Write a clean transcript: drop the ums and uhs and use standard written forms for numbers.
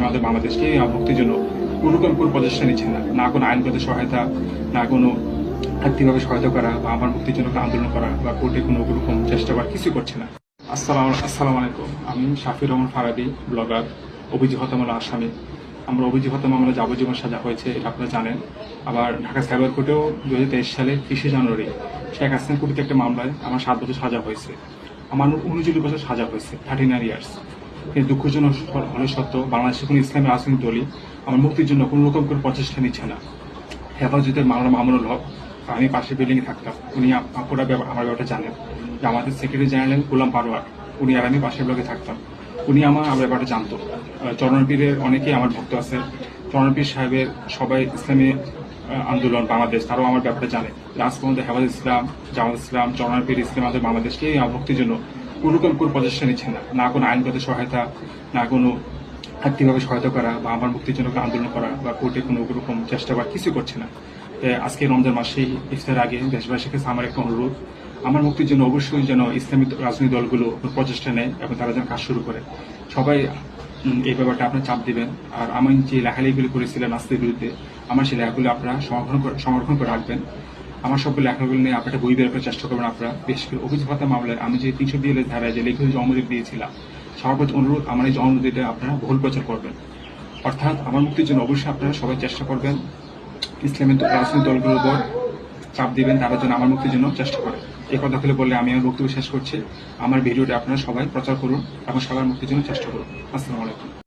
ইসলাম আমাদের বাংলাদেশকে মুক্তির জন্য কোনো রকম কোনো প্রচেষ্টা নিচ্ছে না, না কোনো আইনগত সহায়তা, না কোনো আর্থিকভাবে সহায়তা করা বা আমার মুক্তির জন্য কোনো আন্দোলন করা বা কোর্টে কোনো রকম চেষ্টা করা কিছু করছে না। আসসালামু আলাইকুম। আমি শাফির রহমান ফারাবি, ব্লগার, অভিযোগ হত্যা মামলা আসামি। আমরা অভিযোগ হত্যা মামলা যাবজ্জীবন সাজা হয়েছে, এটা আপনারা জানেন। আবার ঢাকা সাইবার কোর্টেও 2023 সালে 30 জানুয়ারি শেখ হাসিনা কর্তৃক একটা মামলায় আমার 7 বছর সাজা হয়েছে। আমার 39 বছর সাজা হয়েছে, 39 ইয়ার্স। কিন্তু দুঃখজনক হলে সত্য, বাংলাদেশের কোনো ইসলামী রাজনৈতিক দলই আমার মুক্তির জন্য কোনো রকম কোনো প্রচেষ্টা নিচ্ছে না। হেফাজতের মামলা মামুনুল হক, আমি পাশের বিল্ডিংয়ে থাকতাম, উনি আপুরা আমার ব্যাপারটা জানেন। যে আমাদের সেক্রেটারি জেনারেল গোলাম পারোয়ার, উনি আর আমি পাশের ব্লকে থাকতাম, উনি আমার ব্যাপারটা জানতো। চরণপীরের অনেকেই আমার ভক্ত আছে, চরণপীর সাহেবের সবাই ইসলামী আন্দোলন বাংলাদেশ, তারাও আমার ব্যাপারটা জানে। আজ পর্যন্ত হেফাজত ইসলাম, জামাত ইসলাম, চরণপীর ইসলাম আমাদের বাংলাদেশকে মুক্তির জন্য কোনো রকম কোনো প্রচেষ্টা নিচ্ছে না, না কোনো আইনগত সহায়তা, না কোনো আর্থিকভাবে সহায়তা করা বা আমার মুক্তির জন্য আন্দোলন করা বা কোর্টে কোনো রকম চেষ্টা করা কিছু করছে না। আজকে রমজান মাসেই ইফতার আগে দেশবাসীর কাছে আমার একটা অনুরোধ, আমার মুক্তির জন্য অবশ্যই যেন ইসলামী রাজনৈতিক দলগুলো প্রচেষ্টা নেয় এবং তারা যেন কাজ শুরু করে। সবাই এই ব্যাপারটা আপনার চাপ দিবেন। আর আমি যে লেখালেখিগুলি করেছিলাম নাস্তির বিরুদ্ধে, আমার সেই লেখাগুলো আপনারা সংরক্ষণ করে রাখবেন। আমার সবগুলো লেখাগুলো নিয়ে আপনারা বই বের করার চেষ্টা করবেন। আপনারা বিশেষ করে অভিযোগ হত্যা মামলায় আমি যে 302 ধারায় যে লেখিত জবানবন্দি দিয়েছিলাম, সবার প্রতি অনুরোধ, আমার এই জবানবন্দিটা আপনারা বহুল প্রচার করবেন। অর্থাৎ আমার মুক্তির জন্য অবশ্যই আপনারা সবাই চেষ্টা করবেন, ইসলামী রাজনৈতিক দলগুলোর উপর চাপ দিবেন, তারা যেন আমার মুক্তির জন্য চেষ্টা করে। এই কথাগুলো বললে আমি আমার বক্তব্য শেষ করছি। আমার ভিডিওটা আপনারা সবাই প্রচার করুন এবং সবার মুক্তির জন্য চেষ্টা করুন। আসসালামু আলাইকুম।